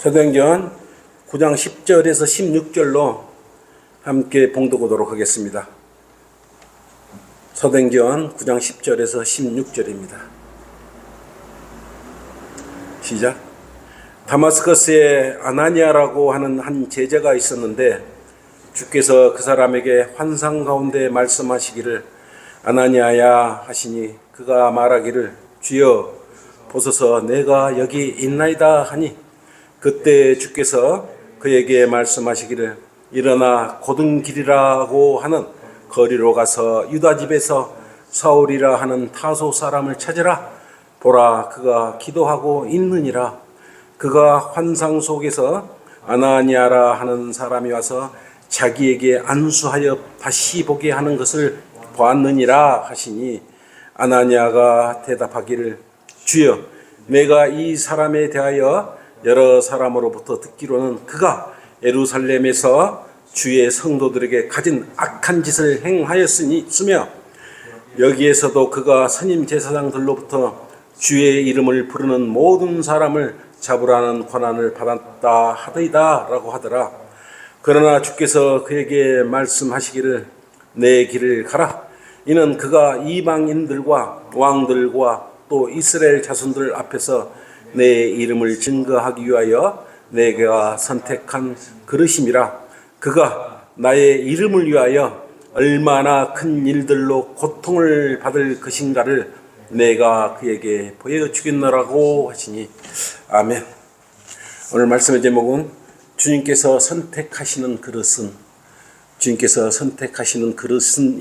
사도행전 9장 10절에서 16절로 함께 봉독하도록 하겠습니다. 사도행전 9장 10절에서 16절입니다. 시작. 다마스커스에 아나니아라고 하는 한 제자가 있었는데 주께서 그 사람에게 환상 가운데 말씀하시기를 아나니아야 하시니 그가 말하기를 주여 보소서 내가 여기 있나이다 하니 그때 주께서 그에게 말씀하시기를 일어나 고든 길이라고 하는 거리로 가서 유다 집에서 사울이라 하는 타소 사람을 찾으라. 보라 그가 기도하고 있느니라. 그가 환상 속에서 아나니아라 하는 사람이 와서 자기에게 안수하여 다시 보게 하는 것을 보았느니라 하시니 아나니아가 대답하기를 주여 내가 이 사람에 대하여 여러 사람으로부터 듣기로는 그가 예루살렘에서 주의 성도들에게 가진 악한 짓을 행하였으며 여기에서도 그가 선임 제사장들로부터 주의 이름을 부르는 모든 사람을 잡으라는 권한을 받았다 하더이다 라고 하더라. 그러나 주께서 그에게 말씀하시기를 내 길을 가라. 이는 그가 이방인들과 왕들과 또 이스라엘 자손들 앞에서 내 이름을 증거하기 위하여 내가 선택한 그릇임이라. 그가 나의 이름을 위하여 얼마나 큰 일들로 고통을 받을 것인가를 내가 그에게 보여주겠노라고 하시니 아멘. 오늘 말씀의 제목은 주님께서 선택하시는 그릇은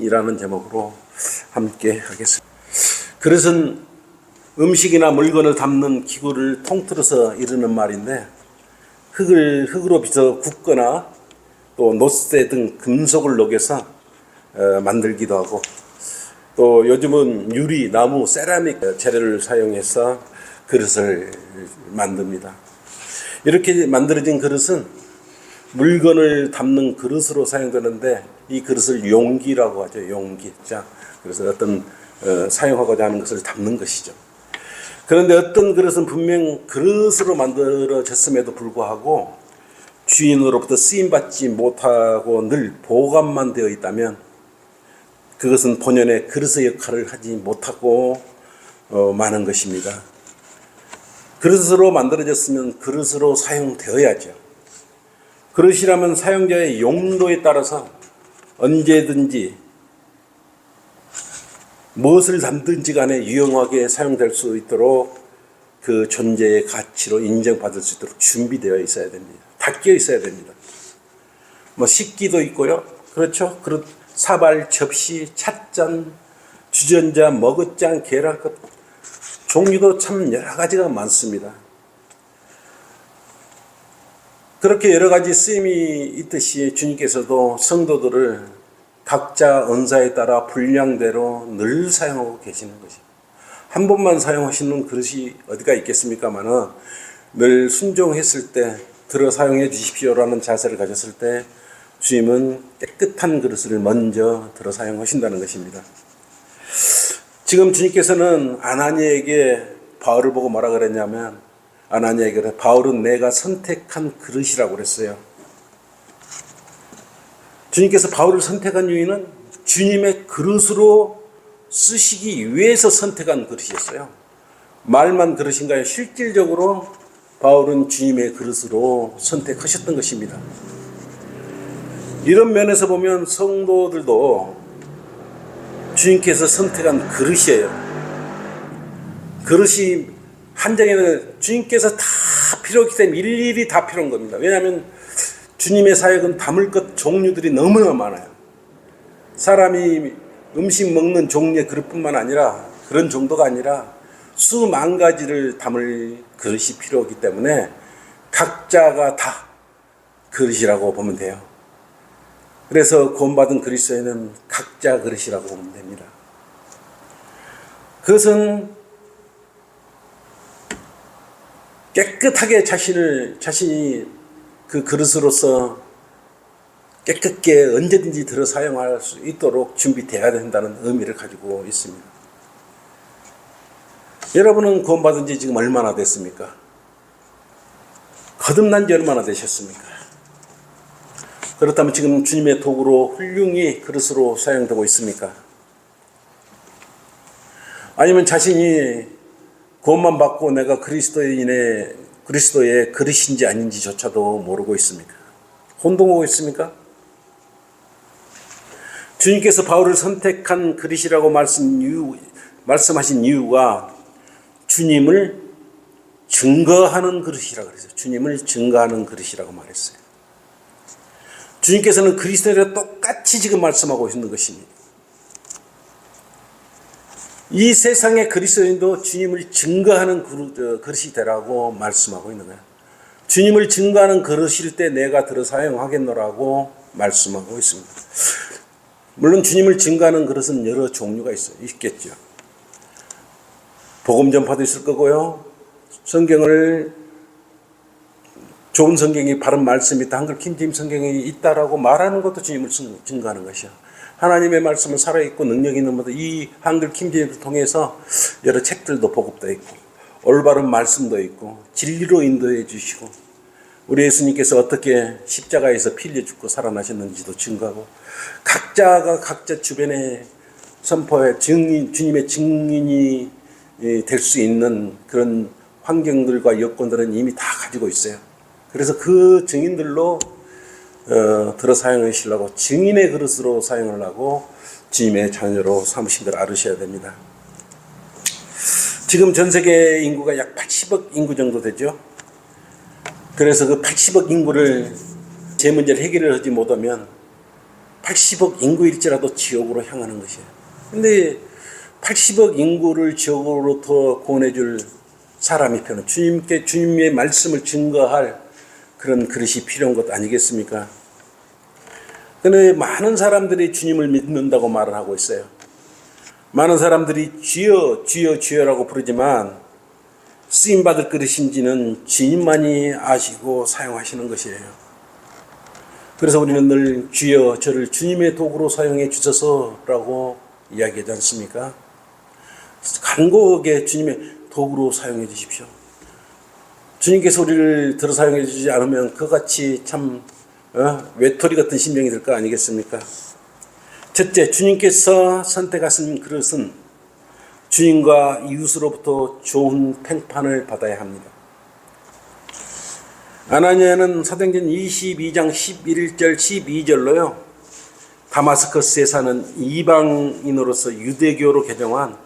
이라는 제목으로 함께 하겠습니다. 그릇은 음식이나 물건을 담는 기구를 통틀어서 이르는 말인데 흙으로 빚어 굽거나 또 노쇠 등 금속을 녹여서 만들기도 하고 또 요즘은 유리, 나무, 세라믹 재료를 사용해서 그릇을 만듭니다. 이렇게 만들어진 그릇은 물건을 담는 그릇으로 사용되는데 이 그릇을 용기라고 하죠. 용기. 자, 그래서 어떤 사용하고자 하는 것을 담는 것이죠. 그런데 어떤 그릇은 분명 그릇으로 만들어졌음에도 불구하고 주인으로부터 쓰임받지 못하고 늘 보관만 되어 있다면 그것은 본연의 그릇의 역할을 하지 못하고 마는 것입니다. 그릇으로 만들어졌으면 그릇으로 사용되어야죠. 그릇이라면 사용자의 용도에 따라서 언제든지 무엇을 담든지 간에 유용하게 사용될 수 있도록 그 존재의 가치로 인정받을 수 있도록 준비되어 있어야 됩니다. 닦여 있어야 됩니다. 식기도 있고요. 그렇죠. 그릇, 사발, 접시, 찻잔, 주전자, 머그잔, 계란컵 종류도 참 여러 가지가 많습니다. 그렇게 여러 가지 쓰임이 있듯이 주님께서도 성도들을 각자 은사에 따라 분량대로 늘 사용하고 계시는 것입니다. 한 번만 사용하시는 그릇이 어디가 있겠습니까마는 늘 순종했을 때 들어 사용해 주십시오라는 자세를 가졌을 때 주님은 깨끗한 그릇을 먼저 들어 사용하신다는 것입니다. 지금 주님께서는 아나니아에게 바울을 보고 뭐라 그랬냐면 아나니아에게 바울은 내가 선택한 그릇이라고 그랬어요. 주님께서 바울을 선택한 이유는 주님의 그릇으로 쓰시기 위해서 선택한 그릇이었어요. 말만 그릇인가요? 실질적으로 바울은 주님의 그릇으로 선택하셨던 것입니다. 이런 면에서 보면 성도들도 주님께서 선택한 그릇이에요. 그릇이 한 장에는 주님께서 다 필요하기 때문에 일일이 다 필요한 겁니다. 왜냐하면 주님의 사역은 담을 것 종류들이 너무나 많아요. 사람이 음식 먹는 종류의 그릇뿐만 아니라 그런 정도가 아니라 수만 가지를 담을 그릇이 필요하기 때문에 각자가 다 그릇이라고 보면 돼요. 그래서 구원받은 그리스도인은 각자 그릇이라고 보면 됩니다. 그것은 깨끗하게 자신이 그 그릇으로서 깨끗게 언제든지 들어 사용할 수 있도록 준비되어야 된다는 의미를 가지고 있습니다. 여러분은 구원받은 지 지금 얼마나 됐습니까? 거듭난 지 얼마나 되셨습니까? 그렇다면 지금 주님의 도구로 훌륭히 그릇으로 사용되고 있습니까? 아니면 자신이 구원만 받고 내가 그리스도의 그릇인지 아닌지조차도 모르고 있습니까? 혼동하고 있습니까? 주님께서 바울을 선택한 그릇이라고 말씀하신 이유가 주님을 증거하는 그릇이라고 그랬어요. 주님을 증거하는 그릇이라고 말했어요. 주님께서는 그리스도와 똑같이 지금 말씀하고 있는 것입니다. 이 세상의 그리스도인도 주님을 증거하는 그릇이 되라고 말씀하고 있는 거예요. 주님을 증거하는 그릇일 때 내가 들어 사용하겠노라고 말씀하고 있습니다. 물론 주님을 증거하는 그릇은 여러 종류가 있겠죠. 복음 전파도 있을 거고요. 좋은 성경이 바른 말씀이 있다. 한글 킹제임스 성경이 있다라고 말하는 것도 주님을 증거하는 것이야. 하나님의 말씀은 살아있고 능력이 있는 것도 이 한글 킹제임스를 통해서 여러 책들도 보급되어 있고 올바른 말씀도 있고 진리로 인도해 주시고 우리 예수님께서 어떻게 십자가에서 피 흘려 죽고 살아나셨는지도 증거하고 각자가 각자 주변에 선포해 주님의 증인이 될 수 있는 그런 환경들과 여건들은 이미 다 가지고 있어요. 그래서 그 증인들로 들어 사용하시려고 증인의 그릇으로 사용하려고 주님의 자녀로 삼으신 걸 알으셔야 됩니다. 지금 전 세계 인구가 약 80억 인구 정도 되죠. 그래서 그 80억 인구를 제 문제를 해결을 하지 못하면 80억 인구일지라도 지옥으로 향하는 것이에요. 근데 80억 인구를 지옥으로부터 구원해 줄 사람이 필요한 주님의 말씀을 증거할 그런 그릇이 필요한 것 아니겠습니까? 그런데 많은 사람들이 주님을 믿는다고 말을 하고 있어요. 많은 사람들이 주여 주여 주여라고 부르지만 쓰임받을 그릇인지는 주님만이 아시고 사용하시는 것이에요. 그래서 우리는 늘 주여 저를 주님의 도구로 사용해 주셔서라고 이야기하지 않습니까? 간곡하게 주님의 도구로 사용해 주십시오. 주님께서 우리를 들어 사용해 주지 않으면 그같이 참 외톨이 같은 심정이 될 거 아니겠습니까? 첫째, 주님께서 선택하신 그릇은 주님과 이웃으로부터 좋은 평판을 받아야 합니다. 아나니아는 사도행전 22장 11절 12절로요. 다마스커스에 사는 이방인으로서 유대교로 개종한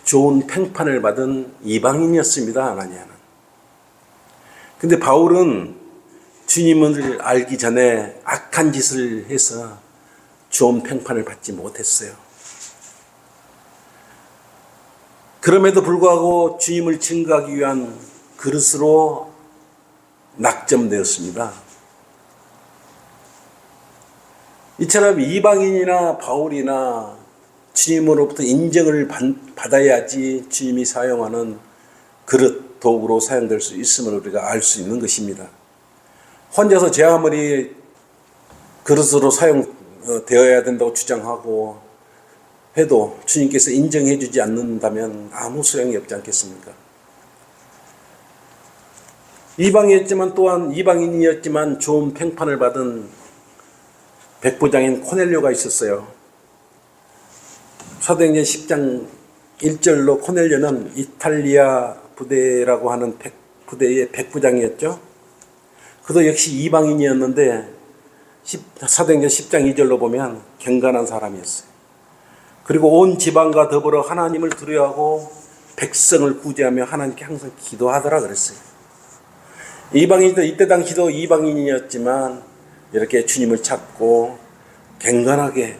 좋은 평판을 받은 이방인이었습니다. 아나니아는. 근데 바울은 주님을 알기 전에 악한 짓을 해서 좋은 평판을 받지 못했어요. 그럼에도 불구하고 주님을 증거하기 위한 그릇으로 낙점되었습니다. 이처럼 이방인이나 바울이나 주님으로부터 인정을 받아야지 주님이 사용하는 그릇, 도구로 사용될 수 있음을 우리가 알 수 있는 것입니다. 혼자서 제 아무리 그릇으로 사용되어야 된다고 주장하고 해도 주님께서 인정해 주지 않는다면 아무 소용이 없지 않겠습니까? 이방인이었지만 좋은 평판을 받은 백부장인 코넬료가 있었어요. 사도행전 10장 1절로 코넬료는 이탈리아 부대라고 하는 부대의 백부장이었죠. 그도 역시 이방인이었는데 사도행전 10장 2절로 보면 경건한 사람이었어요. 그리고 온 지방과 더불어 하나님을 두려워하고 백성을 구제하며 하나님께 항상 기도하더라 그랬어요. 이방인도 이때 당시도 이방인이었지만 이렇게 주님을 찾고 경건하게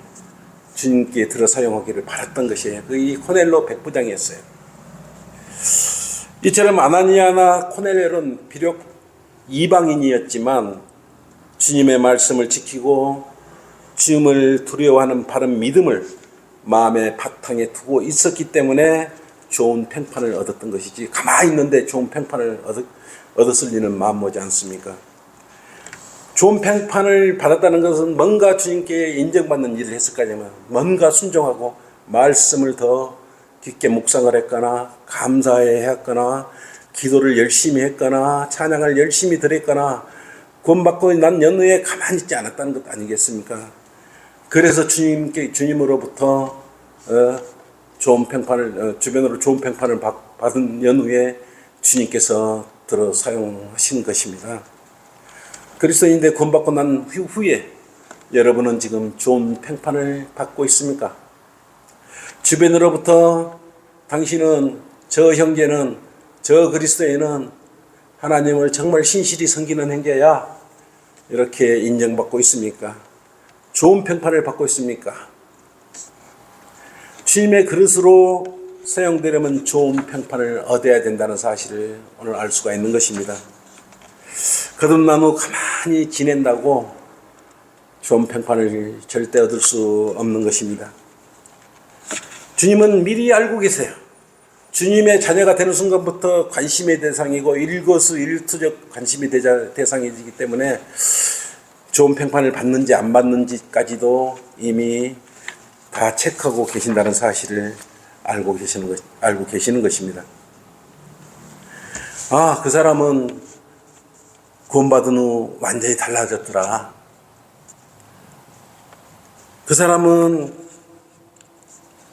주님께 들어 사용하기를 바랐던 것이에요. 이 코넬로 백부장이었어요. 이처럼 아나니아나 코넬료는 비록 이방인이었지만 주님의 말씀을 지키고 주님을 두려워하는 바른 믿음을 마음의 바탕에 두고 있었기 때문에 좋은 평판을 얻었던 것이지 가만히 있는데 좋은 평판을 얻었을 리는 마음모지 않습니까? 좋은 평판을 받았다는 것은 뭔가 주님께 인정받는 일을 했을 거 아니면 뭔가 순종하고 말씀을 더 깊게 묵상을 했거나 감사해 했거나 기도를 열심히 했거나 찬양을 열심히 드렸거나 구원받고 난 연후에 가만히 있지 않았다는 것 아니겠습니까? 그래서 주님으로부터 좋은 평판을 주변으로 좋은 평판을 받은 연후에 주님께서 들어 사용하신 것입니다. 그리스도인인데 구원받고 난 후에 여러분은 지금 좋은 평판을 받고 있습니까? 주변으로부터 당신은, 저 형제는, 저 그리스도인은 하나님을 정말 신실히 섬기는 행자야, 이렇게 인정받고 있습니까? 좋은 평판을 받고 있습니까? 주님의 그릇으로 사용되려면 좋은 평판을 얻어야 된다는 사실을 오늘 알 수가 있는 것입니다. 거듭난 후 가만히 지낸다고 좋은 평판을 절대 얻을 수 없는 것입니다. 주님은 미리 알고 계세요. 주님의 자녀가 되는 순간부터 관심의 대상이고 일거수일투족 관심의 대상이기 때문에 좋은 평판을 받는지 안 받는지까지도 이미 다 체크하고 계신다는 사실을 알고 계시는 것입니다. 그 사람은 구원받은 후 완전히 달라졌더라. 그 사람은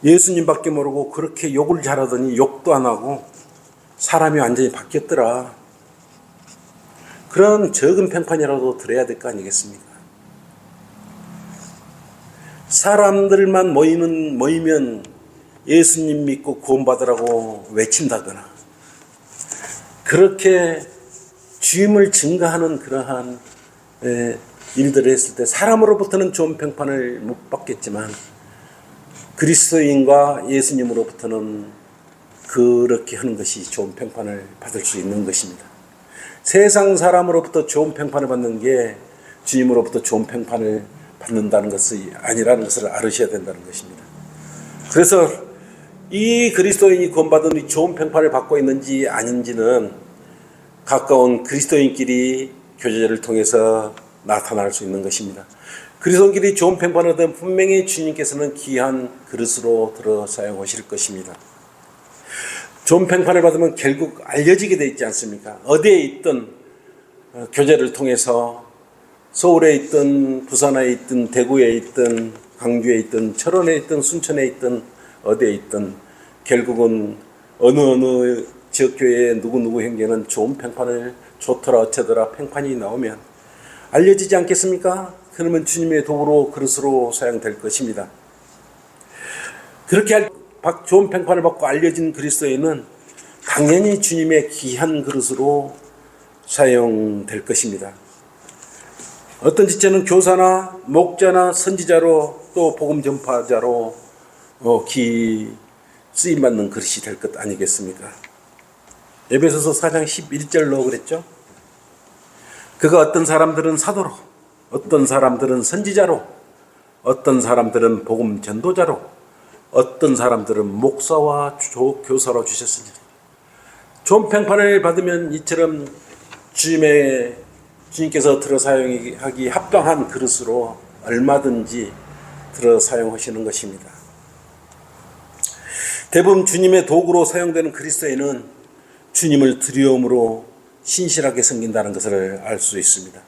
예수님밖에 모르고 그렇게 욕을 잘하더니 욕도 안 하고 사람이 완전히 바뀌었더라. 그런 적은 평판이라도 들어야 될 거 아니겠습니까? 사람들만 모이면 예수님 믿고 구원받으라고 외친다거나 그렇게 주임을 증거하는 그러한 일들을 했을 때 사람으로부터는 좋은 평판을 못 받겠지만 그리스도인과 예수님으로부터는 그렇게 하는 것이 좋은 평판을 받을 수 있는 것입니다. 세상 사람으로부터 좋은 평판을 받는 게 주님으로부터 좋은 평판을 받는다는 것이 아니라는 것을 알으셔야 된다는 것입니다. 그래서 이 그리스도인이 구원받은 이 좋은 평판을 받고 있는지 아닌지는 가까운 그리스도인끼리 교제를 통해서 나타날 수 있는 것입니다. 그리스도인끼리 좋은 평판을 얻으면 분명히 주님께서는 귀한 그릇으로 들어 사용하실 것입니다. 좋은 평판을 받으면 결국 알려지게 되어 있지 않습니까? 어디에 있든 교제를 통해서 서울에 있든 부산에 있든 대구에 있든 광주에 있든 철원에 있든 순천에 있든 어디에 있든 결국은 어느 지역교회의 누구 형제는 좋은 평판을 좋더라 어쩌더라 평판이 나오면 알려지지 않겠습니까? 그러면 주님의 도구로 그릇으로 사용될 것입니다. 그렇게 좋은 평판을 받고 알려진 그리스도인은 당연히 주님의 귀한 그릇으로 사용될 것입니다. 어떤 지체는 교사나 목자나 선지자로 또 복음 전파자로 쓰임받는 그릇이 될 것 아니겠습니까? 에베소서 4장 11절로 그랬죠. 그가 어떤 사람들은 사도로, 어떤 사람들은 선지자로, 어떤 사람들은 복음 전도자로, 어떤 사람들은 목사와 교사로 주셨으니 좋은 평판을 받으면 이처럼 주님께서 들어 사용하기 합당한 그릇으로 얼마든지 들어 사용하시는 것입니다. 대부분 주님의 도구로 사용되는 그리스도인은 주님을 두려움으로 신실하게 섬긴다는 것을 알 수 있습니다.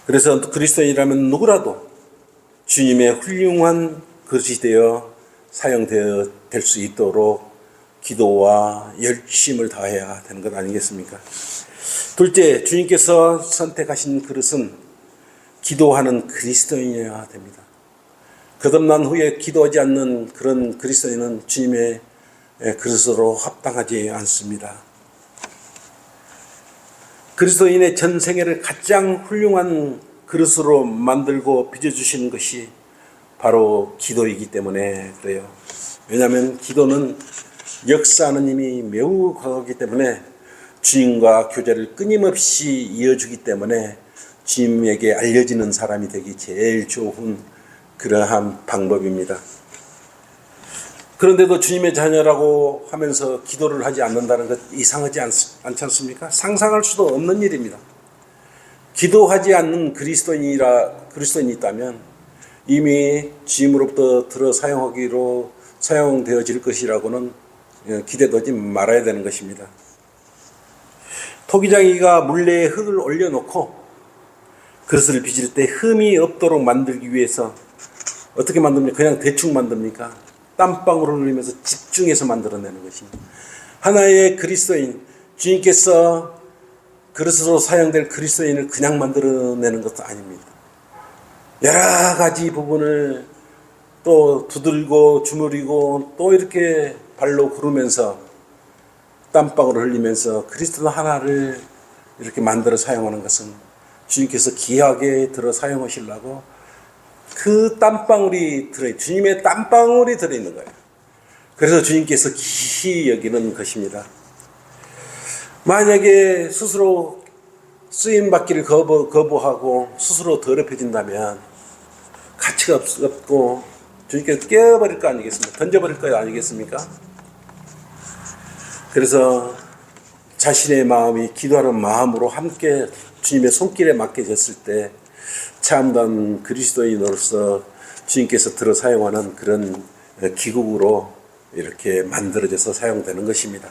그래서 그리스도인이라면 누구라도 주님의 훌륭한 그릇이 되어 사용되어 될 수 있도록 기도와 열심을 다해야 되는 것 아니겠습니까? 둘째, 주님께서 선택하신 그릇은 기도하는 그리스도인이어야 됩니다. 거듭난 후에 기도하지 않는 그런 그리스도인은 주님의 그릇으로 합당하지 않습니다. 그리스도인의 전생애를 가장 훌륭한 그릇으로 만들고 빚어주시는 것이 바로 기도이기 때문에 그래요. 왜냐하면 기도는 역사하는 힘이 매우 강하기 때문에 주님과 교제를 끊임없이 이어주기 때문에 주님에게 알려지는 사람이 되기 제일 좋은 그러한 방법입니다. 그런데도 주님의 자녀라고 하면서 기도를 하지 않는다는 것 이상하지 않지 않습니까? 상상할 수도 없는 일입니다. 기도하지 않는 그리스도인이 있다면 이미 주님으로부터 들어 사용되어질 것이라고는 기대도 하지 말아야 되는 것입니다. 토기장이가 물레에 흙을 올려놓고 그릇을 빚을 때 흠이 없도록 만들기 위해서 어떻게 만듭니까? 그냥 대충 만듭니까? 땀방울을 흘리면서 집중해서 만들어내는 것입니다. 하나의 그리스도인, 주님께서 그릇으로 사용될 그리스도인을 그냥 만들어내는 것도 아닙니다. 여러 가지 부분을 또 두들고 주무리고 또 이렇게 발로 구르면서 땀방울을 흘리면서 그리스도 하나를 이렇게 만들어 사용하는 것은 주님께서 귀하게 들어 사용하시려고 그 땀방울이 주님의 땀방울이 들어있는 거예요. 그래서 주님께서 귀히 여기는 것입니다. 만약에 스스로 쓰임받기를 거부하고 스스로 더럽혀진다면 가치가 없고 주님께서 깨어버릴 거 아니겠습니까? 던져버릴 거 아니겠습니까? 그래서 자신의 마음이 기도하는 마음으로 함께 주님의 손길에 맡겨졌을 때 참된 그리스도인으로서 주님께서 들어 사용하는 그런 기국으로 이렇게 만들어져서 사용되는 것입니다.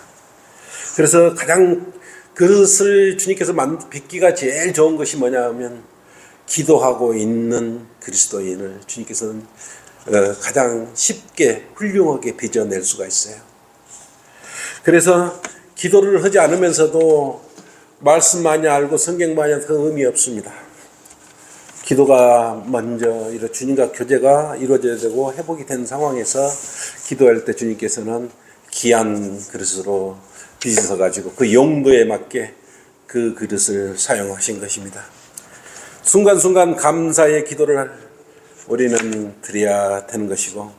그래서 가장 그릇을 주님께서 빚기가 제일 좋은 것이 뭐냐면 기도하고 있는 그리스도인을 주님께서는 가장 쉽게 훌륭하게 빚어낼 수가 있어요. 그래서 기도를 하지 않으면서도 말씀 많이 알고 성경 많이 알고 그 의미 없습니다. 기도가 먼저 주님과 교제가 이루어져야 되고 회복이 된 상황에서 기도할 때 주님께서는 귀한 그릇으로 빚어 가지고 그 용도에 맞게 그 그릇을 사용하신 것입니다. 순간순간 감사의 기도를 우리는 드려야 되는 것이고,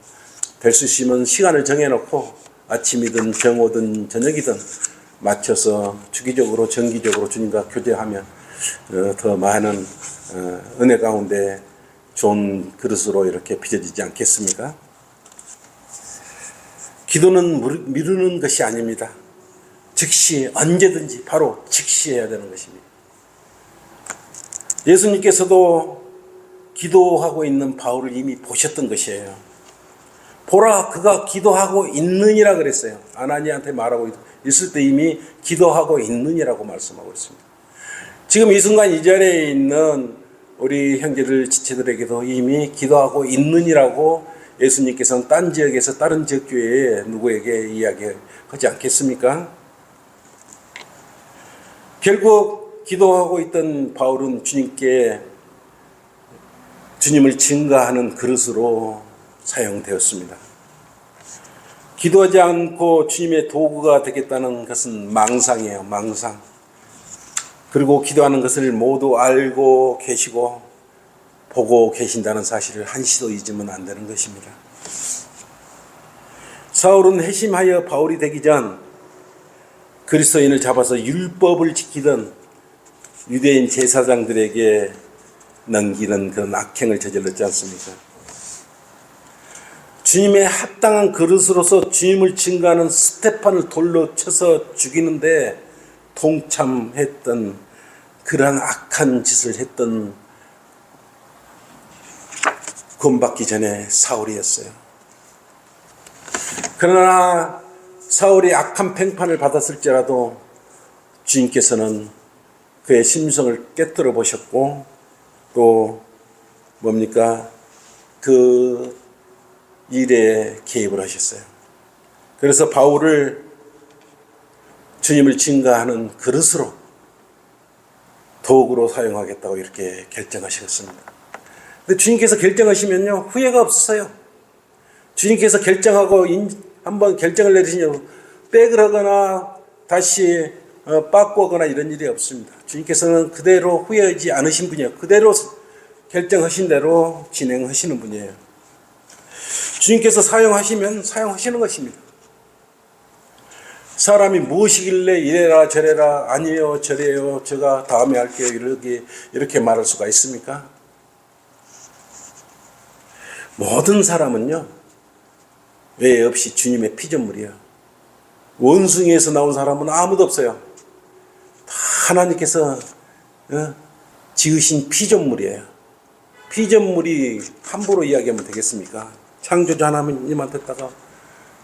될 수 있으면 시간을 정해놓고 아침이든 정오든 저녁이든 맞춰서 주기적으로 정기적으로 주님과 교제하면 더 많은 은혜 가운데 좋은 그릇으로 이렇게 빚어지지 않겠습니까? 기도는 미루는 것이 아닙니다. 즉시 언제든지 바로 즉시 해야 되는 것입니다. 예수님께서도 기도하고 있는 바울을 이미 보셨던 것이에요. 보라, 그가 기도하고 있느니라 그랬어요. 아나니한테 말하고 있을 때 이미 기도하고 있느니라고 말씀하고 있습니다. 지금 이 순간 이 자리에 있는 우리 형제들 지체들에게도 이미 기도하고 있느니라고 예수님께서는 딴 지역에서 다른 지역 교회에 누구에게 이야기하지 않겠습니까? 결국 기도하고 있던 바울은 주님을 증거하는 그릇으로 사용되었습니다. 기도하지 않고 주님의 도구가 되겠다는 것은 망상이에요. 망상. 그리고 기도하는 것을 모두 알고 계시고 보고 계신다는 사실을 한시도 잊으면 안 되는 것입니다. 사울은 회심하여 바울이 되기 전 그리스도인을 잡아서 율법을 지키던 유대인 제사장들에게 넘기는 그런 악행을 저질렀지 않습니까? 주님의 합당한 그릇으로서 주님을 증거하는 스테판을 돌로 쳐서 죽이는데 동참했던 그러한 악한 짓을 했던 구원받기 전에 사울이었어요. 그러나 사울이 악한 평판을 받았을지라도 주님께서는 그의 심성을 깨뜨려 보셨고 또 뭡니까? 그 일에 개입을 하셨어요. 그래서 바울을 주님을 증거하는 그릇으로 도구로 사용하겠다고 이렇게 결정하셨습니다. 근데 주님께서 결정하시면요 후회가 없어요. 주님께서 결정하고 한번 결정을 내리시면 백을 하거나 다시 바꾸거나 이런 일이 없습니다. 주님께서는 그대로 후회하지 않으신 분이에요. 그대로 결정하신 대로 진행하시는 분이에요. 주님께서 사용하시면 사용하시는 것입니다. 사람이 무엇이길래 이래라 저래라 아니에요 저래요 제가 다음에 할게요 이렇게 말할 수가 있습니까? 모든 사람은요 외 없이 주님의 피조물이에요. 원숭이에서 나온 사람은 아무도 없어요. 다 하나님께서 지으신 피조물이에요. 피조물이 함부로 이야기하면 되겠습니까? 창조주 하나님한테다가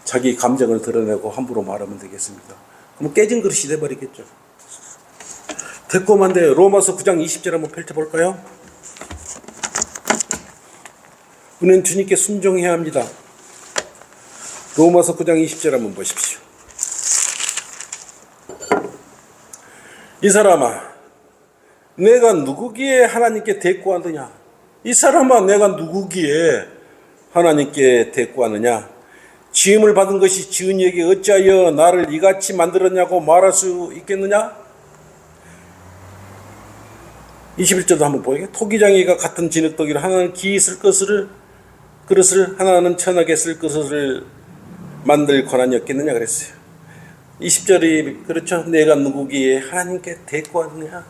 자기 감정을 드러내고 함부로 말하면 되겠습니까? 그럼 깨진 그릇이 돼버리겠죠. 대꼬만데 로마서 9장 20절 한번 펼쳐볼까요? 우리는 주님께 순종해야 합니다. 로마서 9장 20절 한번 보십시오. 이 사람아, 내가 누구기에 하나님께 대꾸하느냐? 이 사람아, 내가 누구기에 하나님께 대꾸하느냐? 지음을 받은 것이 지은 이에게 어찌하여 나를 이같이 만들었냐고 말할 수 있겠느냐? 21절도 한번 보여요. 토기장이가 같은 진흙더기를 하나는 기이 쓸 그릇을 하나는 천하게 쓸 그릇을 만들 권한이 없겠느냐 그랬어요. 20절이 그렇죠. 내가 누구기에 하나님께 대꾸하느냐?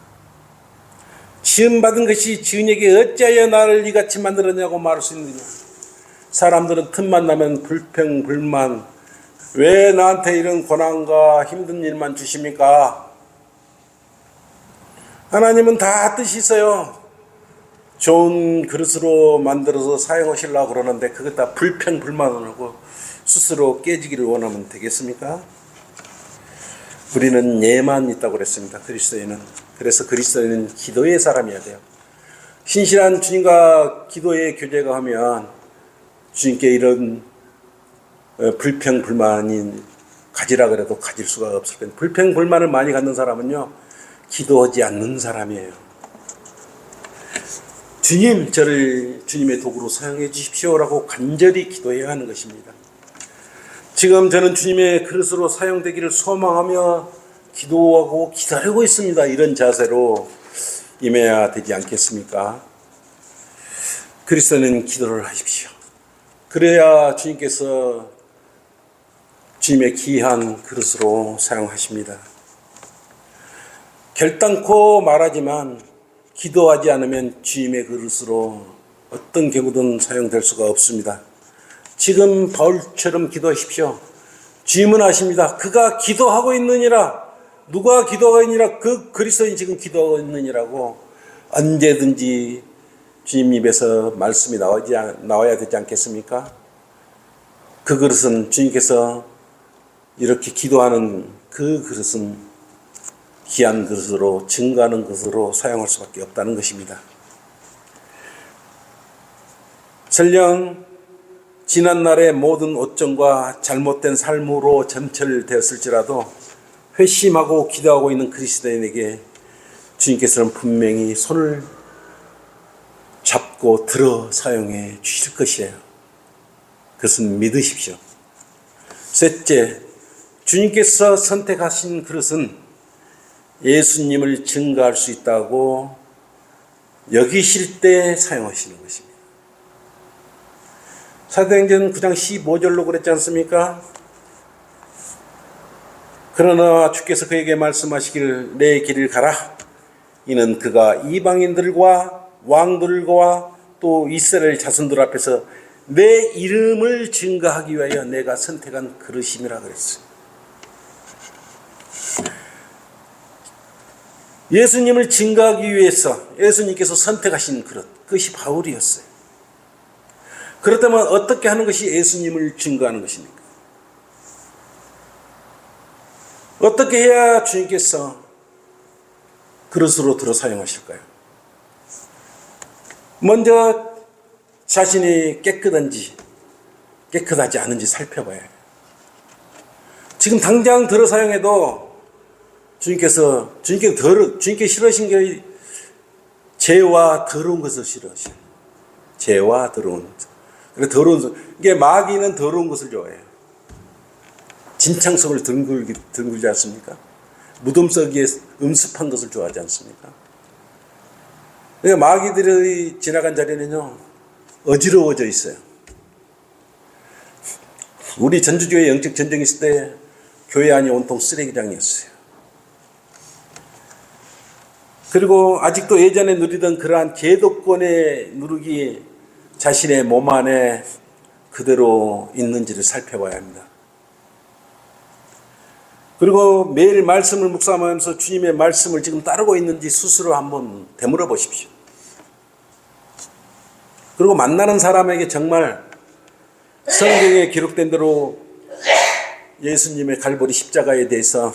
지음 받은 것이 지은에게 어찌하여 나를 이같이 만들었냐고 말할 수 있느냐? 사람들은 틈만 나면 불평 불만, 왜 나한테 이런 고난과 힘든 일만 주십니까? 하나님은 다 뜻이 있어요. 좋은 그릇으로 만들어서 사용하시려고 그러는데 그것 다 불평 불만을 하고 스스로 깨지기를 원하면 되겠습니까? 우리는 예만 있다고 그랬습니다. 그리스도인은. 그래서 그리스도인은 기도의 사람이어야 돼요. 신실한 주님과 기도의 교제가 하면 주님께 이런 불평 불만이 가지라 그래도 가질 수가 없을 텐데, 불평 불만을 많이 갖는 사람은요 기도하지 않는 사람이에요. 주님, 저를 주님의 도구로 사용해 주십시오라고 간절히 기도해야 하는 것입니다. 지금 저는 주님의 그릇으로 사용되기를 소망하며 기도하고 기다리고 있습니다. 이런 자세로 임해야 되지 않겠습니까? 그리스도는 기도를 하십시오. 그래야 주님께서 주님의 귀한 그릇으로 사용하십니다. 결단코 말하지만 기도하지 않으면 주님의 그릇으로 어떤 경우든 사용될 수가 없습니다. 지금 바울처럼 기도하십시오. 주님은 아십니다. 그가 기도하고 있느니라. 누가 기도하고 있느니라. 그 그리스도인이 지금 기도하고 있느니라고 언제든지 주님 입에서 말씀이 나와야 되지 않겠습니까? 그 그릇은 주님께서 이렇게 기도하는 그 그릇은 귀한 그릇으로 증거하는 것으로 사용할 수밖에 없다는 것입니다. 설령 지난날의 모든 오점과 잘못된 삶으로 점철되었을지라도 회심하고 기도하고 있는 그리스도인에게 주님께서는 분명히 손을 잡고 들어 사용해 주실 것이에요. 그것은 믿으십시오. 셋째, 주님께서 선택하신 그릇은 예수님을 증거할 수 있다고 여기실 때 사용하시는 것입니다. 사도행전 9장 15절로 그랬지 않습니까? 그러나 주께서 그에게 말씀하시기를 내 길을 가라. 이는 그가 이방인들과 왕들과 또 이스라엘 자손들 앞에서 내 이름을 증거하기 위하여 내가 선택한 그릇임이라 그랬어요. 예수님을 증거하기 위해서 예수님께서 선택하신 그릇, 그것이 바울이었어요. 그렇다면 어떻게 하는 것이 예수님을 증거하는 것입니까? 어떻게 해야 주님께서 그릇으로 들어 사용하실까요? 먼저 자신이 깨끗한지 깨끗하지 않은지 살펴봐야 해요. 지금 당장 들어 사용해도 주님께 싫으신 게 죄와 더러운 것을 싫으셔요. 죄와 더러운 것. 이게 마귀는 더러운 것을 좋아해요. 진창석을 둥글지 않습니까? 무덤석에 음습한 것을 좋아하지 않습니까? 그러니까 마귀들이 지나간 자리는요 어지러워져 있어요. 우리 전주교회 영적 전쟁이 있을 때 교회 안이 온통 쓰레기장이었어요. 그리고 아직도 예전에 누리던 그러한 제도권의 누룩이 자신의 몸 안에 그대로 있는지를 살펴봐야 합니다. 그리고 매일 말씀을 묵상하면서 주님의 말씀을 지금 따르고 있는지 스스로 한번 되물어 보십시오. 그리고 만나는 사람에게 정말 성경에 기록된 대로 예수님의 갈보리 십자가에 대해서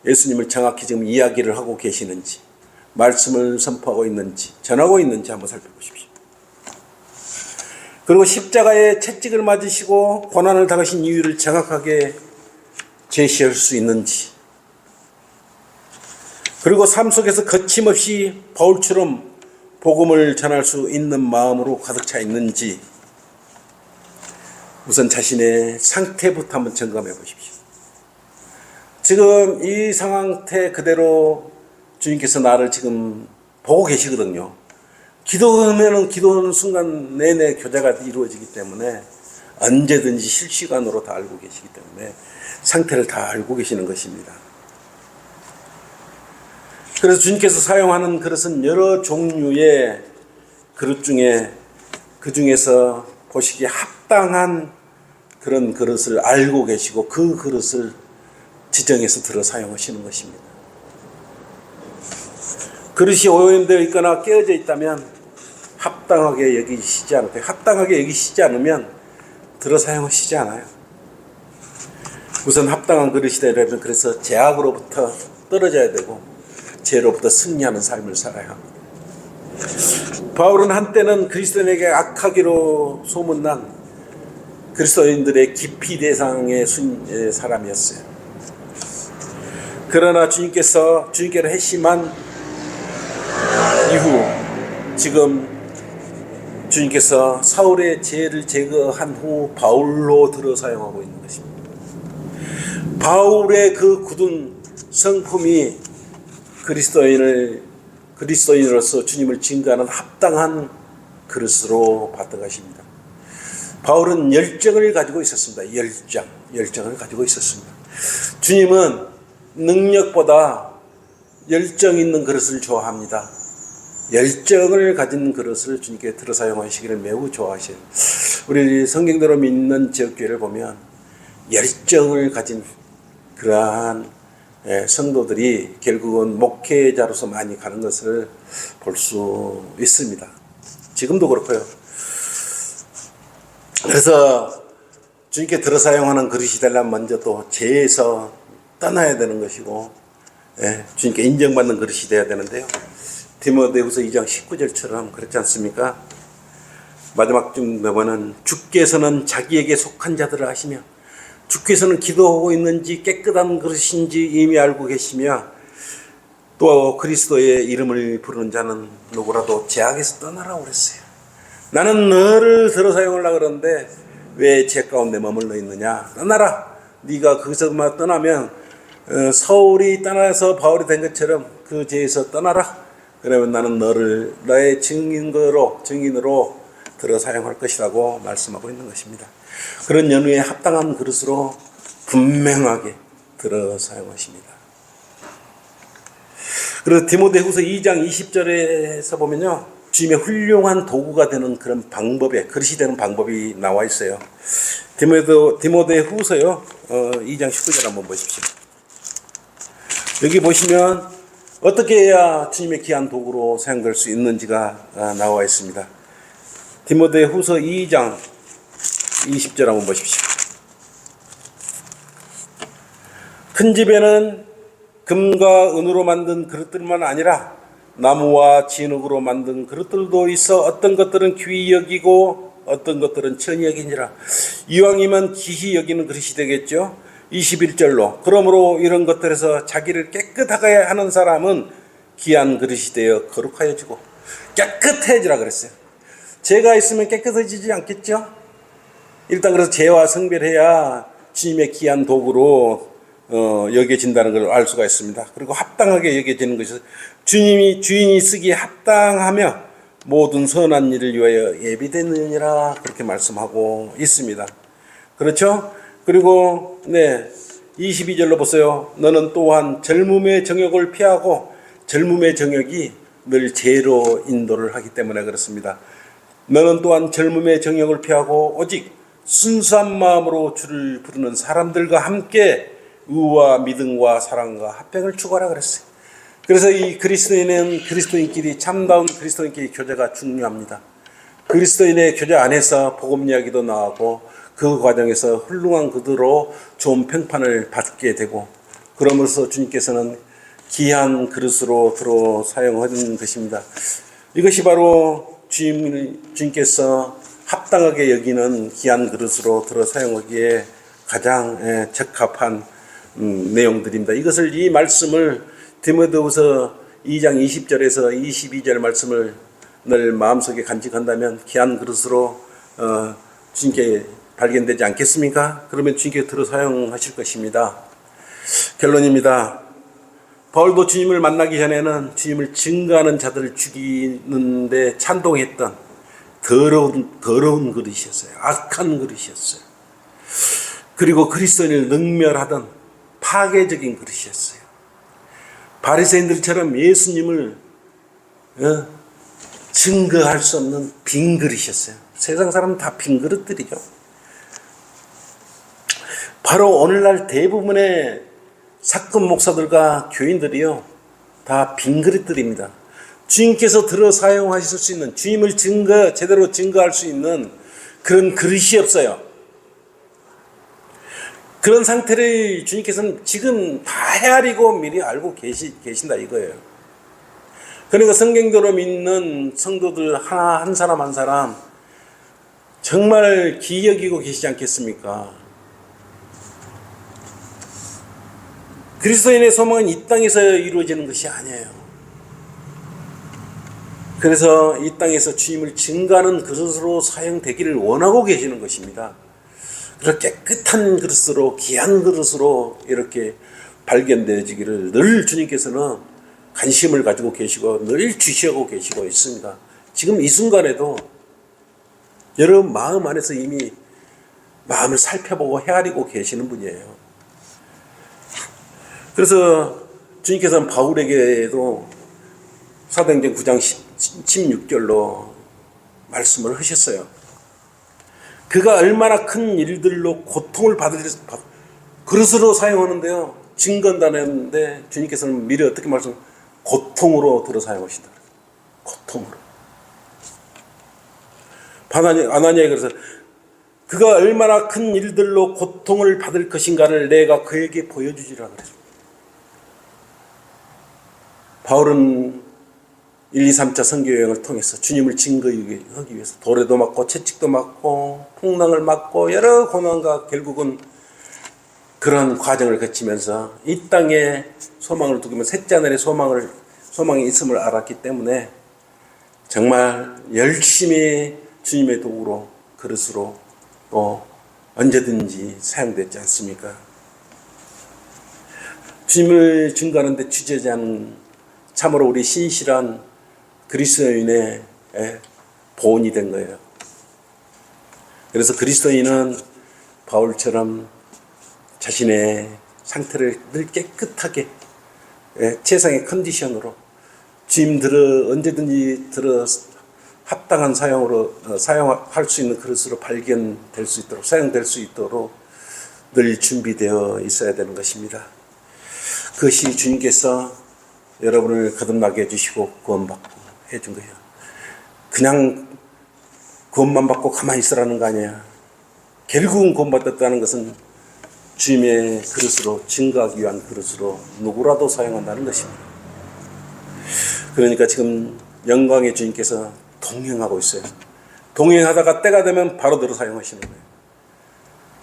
예수님을 정확히 지금 이야기를 하고 계시는지, 말씀을 선포하고 있는지, 전하고 있는지 한번 살펴보십시오. 그리고 십자가의 채찍을 맞으시고 고난을 당하신 이유를 정확하게 제시할 수 있는지, 그리고 삶 속에서 거침없이 바울처럼 복음을 전할 수 있는 마음으로 가득 차 있는지, 우선 자신의 상태부터 한번 점검해 보십시오. 지금 이 상태 그대로 주님께서 나를 지금 보고 계시거든요. 기도하면은 기도하는 순간 내내 교제가 이루어지기 때문에 언제든지 실시간으로 다 알고 계시기 때문에 상태를 다 알고 계시는 것입니다. 그래서 주님께서 사용하는 그릇은 여러 종류의 그릇 중에 그 중에서 보시기에 합당한 그런 그릇을 알고 계시고 그 그릇을 지정해서 들어 사용하시는 것입니다. 그릇이 오염되어 있거나 깨어져 있다면 합당하게 여기시지 않고, 합당하게 여기시지 않으면 들어 사용하시지 않아요. 우선 합당한 그릇이 되려면 그래서 죄악으로부터 떨어져야 되고 죄로부터 승리하는 삶을 살아야 합니다. 바울은 한때는 그리스도인에게 악하기로 소문난 그리스도인들의 기피 대상의 사람이었어요. 그러나 주님께로 회심한 이후 지금 주님께서 사울의 죄를 제거한 후 바울로 들어 사용하고 있는 것입니다. 바울의 그 굳은 성품이 그리스도인으로서 주님을 증거하는 합당한 그릇으로 받던 것입니다. 바울은 열정을 가지고 있었습니다. 열정을 가지고 있었습니다. 주님은 능력보다 열정 있는 그릇을 좋아합니다. 열정을 가진 그릇을 주님께 들어 사용하시기를 매우 좋아하셔요. 우리 성경대로 믿는 지역교회를 보면 열정을 가진 그러한 성도들이 결국은 목회자로서 많이 가는 것을 볼 수 있습니다. 지금도 그렇고요. 그래서 주님께 들어 사용하는 그릇이 되려면 먼저 또 죄에서 떠나야 되는 것이고, 주님께 인정받는 그릇이 되어야 되는데요. 디모데후서 2장 19절처럼 그렇지 않습니까? 마지막 쯤 되면은 주께서는 자기에게 속한 자들을 아시며 주께서는 기도하고 있는지 깨끗한 그릇인지 이미 알고 계시며 또 그리스도의 이름을 부르는 자는 누구라도 죄악에서 떠나라고 그랬어요. 나는 너를 들어 사용하려고 그러는데 왜 죄 가운데 머물러 있느냐? 떠나라. 네가 거기서만 떠나면 사울이 떠나서 바울이 된 것처럼 그 죄에서 떠나라. 그러면 나는 너를 나의 증인으로 들어 사용할 것이라고 말씀하고 있는 것입니다. 그런 연후에 합당한 그릇으로 분명하게 들어 사용하십니다. 그리고 디모데후서 2장 20절에서 보면요, 주님의 훌륭한 도구가 되는 그런 방법에, 그릇이 되는 방법이 나와 있어요. 디모데후서요 2장 19절 한번 보십시오. 여기 보시면 어떻게 해야 주님의 귀한 도구로 사용될 수 있는지가 나와 있습니다. 디모데후서 2장 20절 한번 보십시오. 큰 집에는 금과 은으로 만든 그릇들만 아니라 나무와 진흙으로 만든 그릇들도 있어 어떤 것들은 귀히 여기고 어떤 것들은 천히 여기니라. 이왕이면 기히 여기는 그릇이 되겠죠. 21절로 그러므로 이런 것들에서 자기를 깨끗하게 하는 사람은 귀한 그릇이 되어 거룩하여지고 깨끗해지라 그랬어요. 죄가 있으면 깨끗해지지 않겠죠. 일단 그래서 죄와 성별해야 주님의 귀한 도구로 여겨진다는 걸 알 수가 있습니다. 그리고 합당하게 여겨지는 것이 주인이 쓰기에 합당하며 모든 선한 일을 위하여 예비되느니라 그렇게 말씀하고 있습니다. 그렇죠? 그리고 22절로 보세요. 너는 또한 젊음의 정욕을 피하고 젊음의 정욕이 늘 죄로 인도를 하기 때문에 그렇습니다. 너는 또한 젊음의 정욕을 피하고 오직 순수한 마음으로 주를 부르는 사람들과 함께 의와 믿음과 사랑과 합평을 추구하라 그랬어요. 그래서 이 그리스도인끼리 참다운 그리스도인끼리 교제가 중요합니다. 그리스도인의 교제 안에서 복음 이야기도 나오고 그 과정에서 훌륭한 그들로 좋은 평판을 받게 되고, 그러면서 주님께서는 귀한 그릇으로 들어 사용하는 것입니다. 이것이 바로 주님께서 합당하게 여기는 귀한 그릇으로 들어 사용하기에 가장 적합한 내용들입니다. 이 말씀을 디모데후서 2장 20절에서 22절 말씀을 늘 마음속에 간직한다면 귀한 그릇으로 주님께 발견되지 않겠습니까? 그러면 주님께 들어 사용하실 것입니다. 결론입니다. 바울도 주님을 만나기 전에는 주님을 증거하는 자들을 죽이는데 찬동했던 더러운 그릇이었어요. 악한 그릇이었어요. 그리고 그리스도인을 능멸하던 파괴적인 그릇이었어요. 바리새인들처럼 예수님을 증거할 수 없는 빈 그릇이었어요. 세상 사람은 다 빈 그릇들이죠. 바로 오늘날 대부분의 사건 목사들과 교인들이요, 다 빈 그릇들입니다. 주님께서 들어 사용하실 수 있는, 주님을 제대로 증거할 수 있는 그런 그릇이 없어요. 그런 상태를 주님께서는 지금 다 헤아리고 미리 알고 계신다 이거예요. 그러니까 성경대로 믿는 성도들 한 사람 한 사람 정말 기이 여기고 계시지 않겠습니까? 그리스도인의 소망은 이 땅에서 이루어지는 것이 아니에요. 그래서 이 땅에서 주님을 증거하는 그릇으로 사용되기를 원하고 계시는 것입니다. 그렇게 깨끗한 그릇으로, 귀한 그릇으로 이렇게 발견되어지기를 늘 주님께서는 관심을 가지고 계시고 늘 주시하고 계시고 있습니다. 지금 이 순간에도 여러분 마음 안에서 이미 마음을 살펴보고 헤아리고 계시는 분이에요. 그래서 주님께서는 바울에게도 사도행전 9장 16절로 말씀을 하셨어요. 그가 얼마나 큰 일들로 고통을 그릇으로 사용하는데요. 증거한다는데 주님께서는 미리 어떻게 고통으로 들어 사용하신다. 고통으로. 아나니아에 그래서 그가 얼마나 큰 일들로 고통을 받을 것인가를 내가 그에게 보여주지라 그랬습니다. 바울은 1, 2, 3차 선교여행을 통해서 주님을 증거하기 위해서 도래도 맞고 채찍도 맞고 풍랑을 맞고 여러 고난과 결국은 그런 과정을 거치면서 이 땅에 소망을 두기면 셋째 하늘에 소망이 있음을 알았기 때문에 정말 열심히 주님의 도구로 그릇으로 또 언제든지 사용되지 않습니까? 주님을 증거하는 데 주저하는 참으로 우리 신실한 그리스도인의 보온이 된 거예요. 그래서 그리스도인은 바울처럼 자신의 상태를 늘 깨끗하게 최상의 컨디션으로 주님 언제든지 합당한 사용할 수 있는 그릇으로 발견될 수 있도록 사용될 수 있도록 늘 준비되어 있어야 되는 것입니다. 그것이 주님께서 여러분을 거듭나게 해주시고 구원받고 해준 거예요. 그냥 구원만 받고 가만히 있으라는 거 아니야. 결국은 구원받았다는 것은 주님의 그릇으로 증거하기 위한 그릇으로 누구라도 사용한다는 것입니다. 그러니까 지금 영광의 주님께서 동행하고 있어요. 동행하다가 때가 되면 바로 들어 사용하시는 거예요.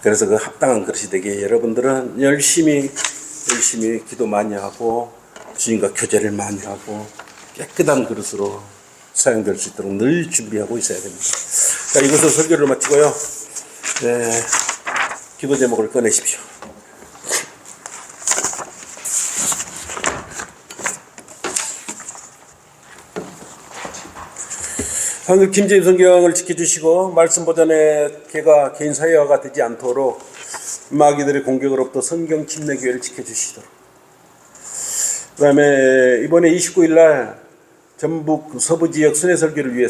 그래서 그 합당한 그릇이 되게 여러분들은 열심히 기도 많이 하고 주님과 교제를 많이 하고 깨끗한 그릇으로 사용될 수 있도록 늘 준비하고 있어야 됩니다. 자, 이것을 설교를 마치고요. 기도 제목을 꺼내십시오. 한글 김재임 성경을 지켜주시고 말씀 보전에 개가 개인 사회화가 되지 않도록 마귀들의 공격으로부터 성경 침례교회를 지켜주시도록, 그 다음에 이번에 29일 날 전북 서부 지역 순회설교를 위해서